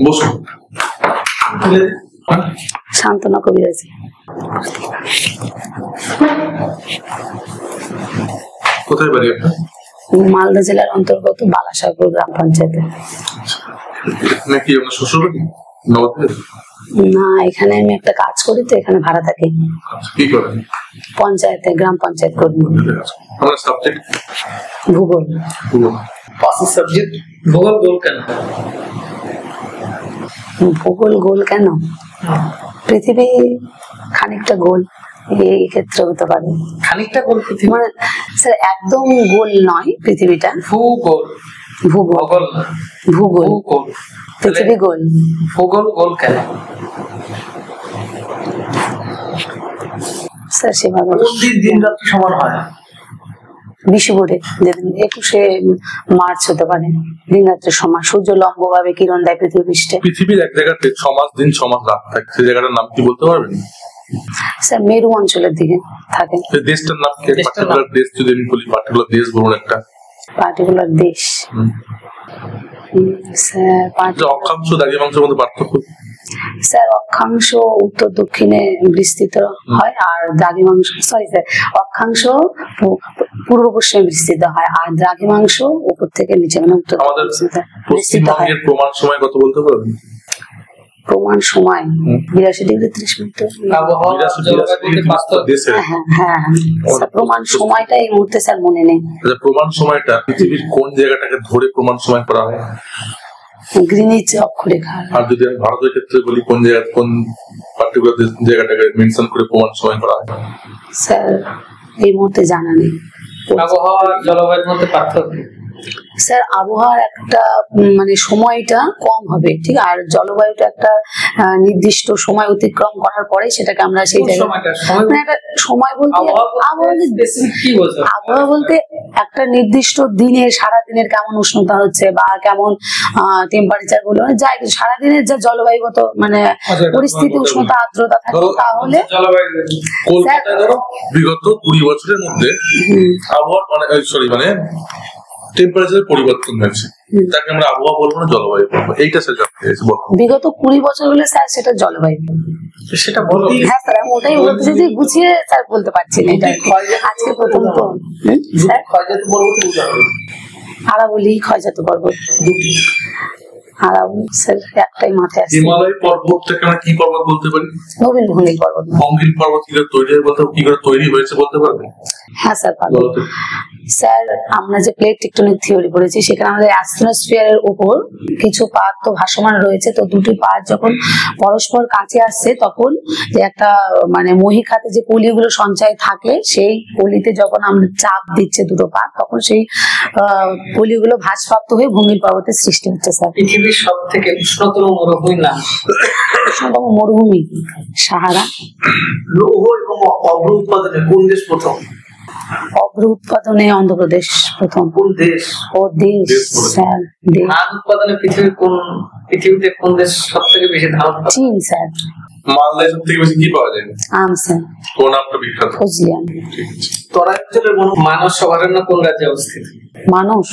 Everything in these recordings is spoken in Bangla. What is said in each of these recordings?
বসুন। শান্তনা কবিরাজি। কোথায় বাড়ি আপনার? মালদা জেলার অন্তর্গত বালাসাগর গ্রাম পঞ্চায়েতে। এখানে কি আপনার শ্বশুর বাড়ি নবদ্বীপে? না, এখানে আমি একটা কাজ করি, তো এখানে ভাড়া থাকি। কি করেন? পঞ্চায়েতে, গ্রাম পঞ্চায়েত কর্মী। আমার সাবজেক্ট ভূগোল। পাঁচের সাবজেক্ট ভূগোল। গোল কেন? ভূগোল গোল কেন? পৃথিবী খানিকটা গোল, এই ক্ষেত্রে হতে পারে। খানিকটা গোল পৃথিবী মানে স্যার একদম গোল নয় পৃথিবীটা। ভূগোল। ভূগোল। ভূগোল। ভূগোল। পৃথিবী গোল। ভূগোল গোল কেন? স্যার সেভাবে দিন রাত্রি সমান হয় না। বিষুবরে যেদিন 21শে মার্চ হতে পারে, দিন রাত্রির সমান। সূর্য লম্ব ভাবে কিরণ দেয় পৃথিবী পৃষ্ঠে। পৃথিবীর এক জায়গাতে 6 মাস দিন 6 মাস রাত থাকে, সেই জায়গাটার নাম কি বলতে পারবেন? স্যার মেরু অঞ্চলের দিকে থাকে। দেশটার নাম কি? পার্টিকুলার দেশ যদি আমি বলি, পার্টিকুলার দেশ বলুন একটা। পার্টিকুলার দেশ স্যার, অক্ষাংশ দ্রাঘিমাংশের মধ্যে পার্থক্য? স্যার অক্ষাংশ উত্তর দক্ষিণে বিস্তৃত হয়, আর দ্রাঘিমাংশ অক্ষাংশ পূর্ব পশ্চিমে বিস্তৃত হয়, আর দ্রাঘিমাংশ উপর থেকে নিচে মানে উত্তর বিস্তৃত হয়। প্রমাণ সময় কত বলতে পারবেন? প্রমাণ সময় 82°30'। হ্যাঁ, প্রমাণ সময়টা এই মুহূর্তে স্যার মনে নেই। প্রমাণ সময়টা পৃথিবীর কোন জায়গাটাকে ধরে প্রমাণ সময় করা হয়? গ্রিনিচ অক্ষরেখা। আর যদি আমি ভারতের ক্ষেত্রে বলি, কোন জায়গা, কোন পার্টিকুলার জায়গাটাকে মেনশন করে প্রমাণ সময় করা হয়? স্যার এই মুহূর্তে জানা নেই। আবহাওয়া জলবায়ুর মধ্যে পার্থক্য? স্যার আবহাওয়ার একটা মানে সময়টা কম হবে, ঠিক, আর জলবায়ুটা একটা নির্দিষ্ট সময় অতিক্রম করার পরে সেটাকে আমরা সেই জায়গায় মানে একটা সময় বলতে আবহাওয়া বলতে একটা নির্দিষ্ট দিনে সারাদিনের কেমন উষ্ণতা হচ্ছে বা কেমন টেম্পারেচার বলে যাই, সারাদিনের যা জলবায়ুগত মানে পরিস্থিতি, উষ্ণতা, আর্দ্রতা থাকে, তাহলে বিগত 20 বছরের মধ্যে আবহাওয়ার মানে টেম্পারেচারের পরিবর্তন হয়েছে, তাকে আমরা আবহাওয়া বলবো না জলবায়ু বলবো। এইটা স্যার জানতে চাইছি। বিগত 20 বছর হলে স্যার সেটা জলবায়ু। সেটা বলো। হ্যাঁ স্যার, আমি ওটাই বলতে চাইছি, গুছিয়ে স্যার বলতে পারছি না। এটা আজকে প্রথম তো স্যার ক্ষয়জাত পর্বত আরাবলি, ক্ষয়জাত পর্বত দুটি। আরাবলি স্যার একটাই মাথায় আসছে। হিমালয় পর্বতটাকে আমরা কি পর্বত বলতে পারি? নবীন ভঙ্গিল পর্বত। ভঙ্গিল পর্বত কি করে তৈরি হয় বলতে, কি করে তৈরি হয়েছে বলতে পারবেন? হ্যাঁ স্যার পারবো। স্যার আমরা যে প্লেট টেকটনিক থিওরি পড়েছি, সেখানে আমাদের অ্যাস্ট্রোস্ফিয়ারের উপর কিছু পাত তো ভাসমান রয়েছে, তো দুটি পাত যখন পরস্পর কাছে আসছে, তখন যে একটা মানে মহিখাতে যে পলিগুলো সঞ্চয় থাকে, সেই পলিতে যখন আমরা চাপ দিচ্ছে দুটো পাত, তখন সেই পলিগুলো ভাসপ্রাপ্ত হয়ে ভঙ্গিল পর্বতের সৃষ্টি হচ্ছে। স্যার পৃথিবীর সব থেকে উষ্ণতম মরুভূমির নাম? উষ্ণতম মরুভূমি সাহারা। লৌহ এবং অভ্র উৎপাদনে কোন দেশ প্রথম? অভ্র উৎপাদনে অন্ধ্রপ্রদেশ প্রথম। কোন দেশ? ও দেশ স্যার। ধান উৎপাদনে পৃথিবীতে কোন দেশ সব থেকে বেশি ধান উৎপাদন? চীন স্যার। মালদায় সব থেকে বেশি কি পাওয়া যায়? আম স্যার। কোন আমটা বিখ্যাত? ফজলি আম। তরাই অঞ্চলের মানস অভয়ারণ্য কোন রাজ্যে অবস্থিত? মানস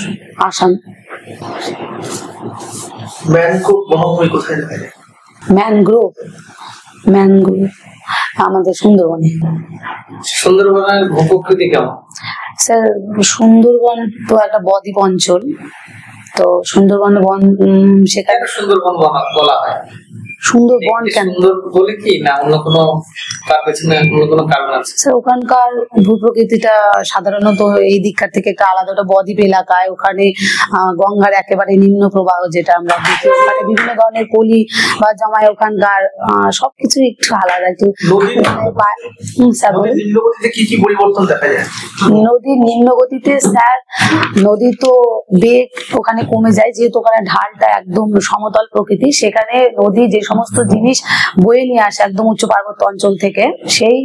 আসাম। ম্যানগ্রোভ বনভূমি কোথায় দেখা যায়? ম্যানগ্রোভ আমাদের সুন্দরবনে। সুন্দরবনের ভূপ্রকৃতি কেমন? স্যার সুন্দরবন তো একটা বদ্বীপ অঞ্চল, তো সুন্দরবন বন, সেখানে সুন্দরবন বলা হয়। সুন্দরবন কেন সুন্দর বলে কি না অন্য কোনো তার পেছনে অন্য কোনো কারণ আছে? স্যার ওখানকার ভূপ্রকৃতিটা সাধারণত এই দিককার থেকে একটা আলাদা, ওটা বদ্বীপ এলাকায়, ওখানে গঙ্গার একেবারে নিম্ন প্রবাহ যেটা আমরা দেখি, ওখানে বিভিন্ন ধরনের পলি বা জমায়, ওখানকার সবকিছু একটু আলাদা। একটু কি কি পরিবর্তন দেখা যায় নদীর নিম্ন গতিতে? স্যার নদী তো বেগ ওখানে কমে যায়, যেহেতু ওখানে ঢালটা একদম সমতল প্রকৃতি, সেখানে নদী যে সমস্ত জিনিস বয়ে নিয়ে আসে একদম উচ্চ পার্বত্য অঞ্চল থেকে, সেই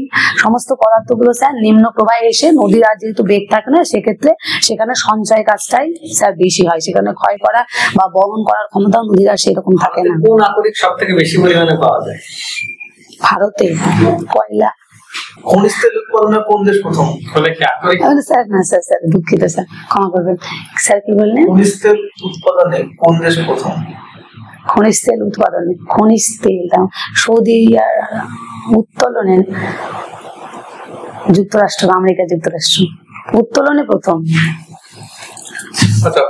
সমস্ত পদার্থগুলো স্যার নিম্ন প্রবাহে এসে নদীর আর যেহেতু বেগ থাকে না, সেক্ষেত্রে সেখানে সঞ্চয় কাজটাই স্যার বেশি হয়, সেখানে ক্ষয় করা বা বহন করার ক্ষমতা নদীর আর সেরকম থাকে না। কোন আকরিক সব থেকে বেশি পরিমাণে পাওয়া যায়? ভারতে কয়লা। খনিজ তেল উৎপাদনে কোন দেশ প্রথম? স্যার না স্যার দুঃখিত স্যার, ক্ষমা করবেন স্যার, কি বললেন? খনিজ তেল উৎপাদনে কোন দেশ প্রথম? খনিজ তেল উৎপাদনে, খনিজ তেল সৌদি উত্তোলনে যুক্তরাষ্ট্র, আমেরিকা যুক্তরাষ্ট্র উত্তোলনে প্রথম। আচ্ছা,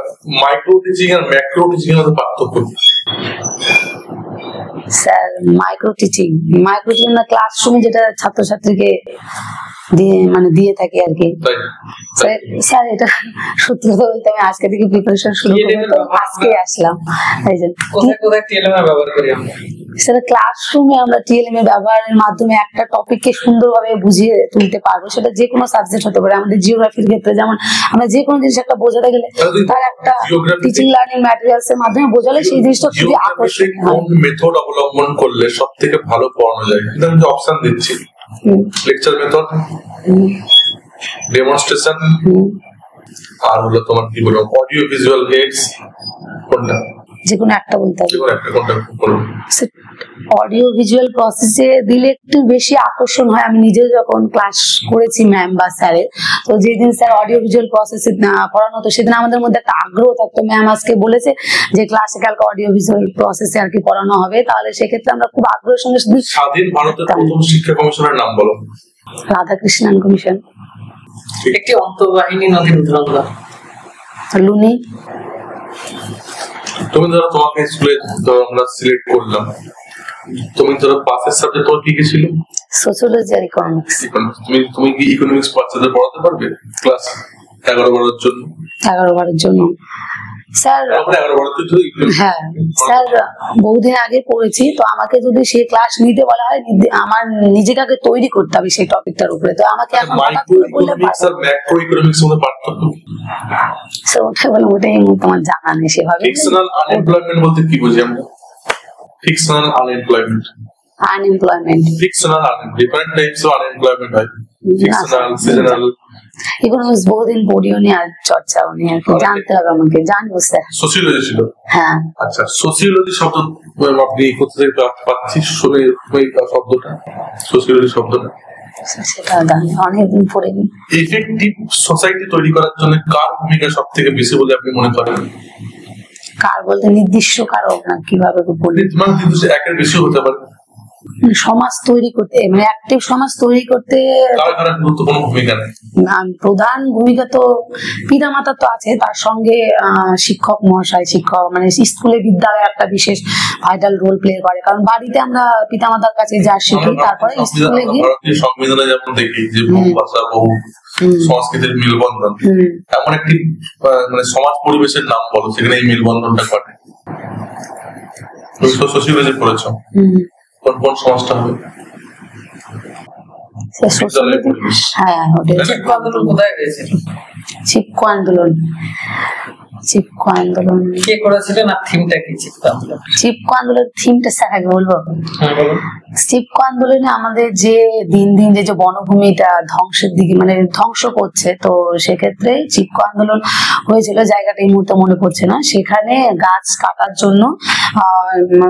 মাইক্রো টিচিং আর ম্যাক্রো টিচিং এর মধ্যে পার্থক্য কি? স্যার মাইক্রো টিচিং না ক্লাসরুমে যেটা ছাত্রছাত্রীকে দিয়ে থাকে আর কি। স্যার এটা সত্যি কথা বলতে আমি আজকে থেকে প্রিপারেশন শুরু করবো, আজকে আসলাম। স্যার ক্লাসরুমে আমরা টিএলএম এর ব্যবহারের মাধ্যমে একটা টপিককে সুন্দরভাবে বুঝিয়ে তুলতে পারবো, সেটা যে কোনো সাবজেক্ট হতে পারে। আমাদের জিওগ্রাফির ক্ষেত্রে যেমন আমরা যে কোনো জিনিস একটা বোঝাতে গেলে তার একটা টিচিং লার্নিং ম্যাটেরিয়ালস এর মাধ্যমে বোঝালে সেই জিনিসটা খুবই আকর্ষণীয় হয়। কোন মেথড অবলম্বন করলে সবথেকে ভালো পড়ানো যায়? আমি যে অপশন দিচ্ছি, লেকচার মেথড, ডেমনস্ট্রেশন, আর হলো তোমার কি বলবো অডিও ভিজুয়াল এইডস, কোনটা? যে কোনো একটা বলতে হবে। যে কোনো একটা, কোনটা বলবো? অডিও ভিজুয়াল প্রসেসে দিলে একটু বেশি আকর্ষণ হয়। আমি নিজে যখন ক্লাস করেছি ম্যাম বা স্যারের, তো যেদিন স্যার অডিও ভিজুয়াল প্রসেসে পড়ানো হতো সেদিন আমাদের মধ্যে একটা আগ্রহ থাকতো। ম্যাম আজকে বলেছে যে ক্লাসে কালকে অডিও ভিজুয়াল প্রসেসে আর কি পড়ানো হবে, তাহলে সেক্ষেত্রে আমরা খুব আগ্রহের সঙ্গে। স্বাধীন ভারতের প্রথম শিক্ষা কমিশনের নাম বলো। রাধাকৃষ্ণন কমিশন। একটি অন্তর্বাহিনী নদীর উদাহরণ দাও। লুনি। তুমি ধরো তোমাকে স্কুলে ধরো আমরা সিলেক্ট করলাম, তুমি ধরো পাসের সাবজেক্ট তোমার কি কি ছিল? সোশিওলজি আর ইকোনমিক্স। তুমি কি ইকোনমিক্স বাচ্চাদের পড়াতে পারবে ক্লাস 11-12 জন্য? 11-12 জন্য স্যার। হ্যাঁ স্যার, বহুদিন আগে পড়েছি, তো আমাকে যদি সেই ক্লাস নিতে বলা হয়, আমার নিজেকে আগে তৈরি করতে হবে সেই টপিকটার উপরে। তো আমাকে এখন ওটাই তোমার জানা নেই সেভাবে। ফিকশনাল আনএমপ্লয়মেন্ট বলতে কি বুঝি আমরা? Frictional unemployment, frictional different types of unemployment হয়। Frictional, seasonal. ইকোনমিক্স বহুদিন পড়িও নি আর চর্চাও নি, আর জানতে হবে আমাকে। জানবো স্যার। সোশিওলজি ছিল? হ্যাঁ। আচ্ছা, সোশিওলজি শব্দ আপনি কোথা থেকে পাচ্ছি শুনে শব্দটা? সোশিওলজি শব্দটা সেটা জানি, অনেকদিন পড়িনি। এফেক্টিভ সোসাইটি তৈরি করার জন্য কার ভূমিকা সব থেকে বেশি বলে আপনি মনে করেন? কার বলতে নির্দিষ্ট কারো না, কিভাবে বলি, একের বেশি হতে পারে। সমাজ তৈরি করতে, মানে অ্যাক্টিভ সমাজ তৈরি করতে গুরুত্বপূর্ণ ভূমিকা নেই। প্রধান ভূমিকা তো পিতামাতা তো আছে, তার সঙ্গে শিক্ষক মহাশয়, শিক্ষক মানে স্কুলে বিদ্যালয়ে একটা বিশেষ ভাইটাল রোল প্লে করে। কারণ বাড়িতে আমরা পিতামাতার কাছে যা শিখি, তারপরে স্কুলে গিয়ে ভারতীয় সংবিধানে যেমন দেখি যে বহু ভাষা, বহু সংস্কৃতির মিলবন্ধন, এমন একটি মানে সমাজ পরিবেশের নাম বলো সেখানে এই মিলবন্ধনটা ঘটে। সোশিওলজি পড়েছ, কোন সমাজটা হবে? হ্যাঁ, চিপকো আন্দোলন। চিপকো আন্দোলন কে করেছিলেন আর থিমটা কি? চিপকো আন্দোলন থিমটা স্যার আগে বলবো। চিপকো আন্দোলনে আমাদের যে দিন দিন যে বনভূমিটা ধ্বংসের দিকে মানে ধ্বংস করছে, তো সেক্ষেত্রে চিপকো আন্দোলন হয়েছিল। জায়গাটা এই মুহূর্তে মনে পড়ছে না। সেখানে গাছ কাটার জন্য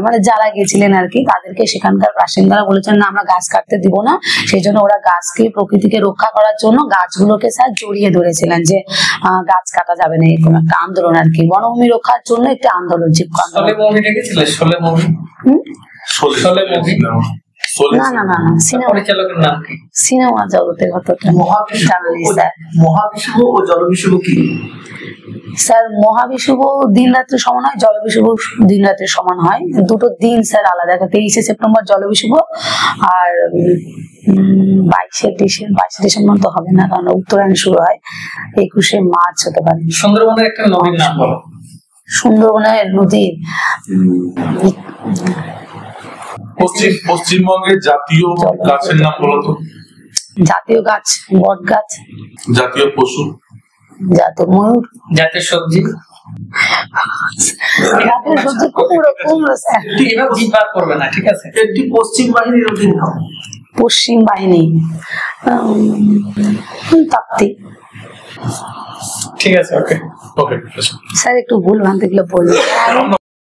মানে যারা গেছিলেন আর কি, তাদেরকে সেখানকার বাসিন্দারা বলেছেন না, আমরা গাছ কাটতে দিব না। সেই জন্য ওরা গাছকে, প্রকৃতিকে রক্ষা করার জন্য গাছগুলোকে স্যার জড়িয়ে ধরেছিলেন যে গাছ কাটা যাবে না, এরকম একটা আন্দোলন আর কি, বনভূমি রক্ষার জন্য একটা আন্দোলন। চিপকো আন্দোলন। না না না, সিনেমা জগতের ঘটনা। মহাবিষুব ও জলবিষুব কি স্যার? মহাবিষুব দিন রাত্রি সমান হয়, জলবিষুব দিন রাত্রি সমান হয়। দুটো দিন স্যার আলাদা। 23শে সেপ্টেম্বর জলবিষুব, আর 22শে ডিসেম্বর তো হবে না, কারণ উত্তরায়ণ শুরু হয়। 21শে মার্চ হতে পারে। সুন্দরবনের একটা নদীর নাম বলো। সুন্দরবনের নদীর পশ্চিমবঙ্গের জাতীয় গাছের নাম বলো তো। জাতীয় গাছ বট গাছ। জাতীয় পশু? জাতীয় ময়ূর। জাতীয় সবজি? জাতীয় সবজি কুমড়ো স্যার। এবার জিপার করবে না, ঠিক আছে? একটি পশ্চিম বাহিনীর অধীন নাম। পশ্চিম বাহিনী তাপ্তি। ঠিক আছে, ওকে স্যার একটু ভুল ভ্রান্তি গুলো বলবেন।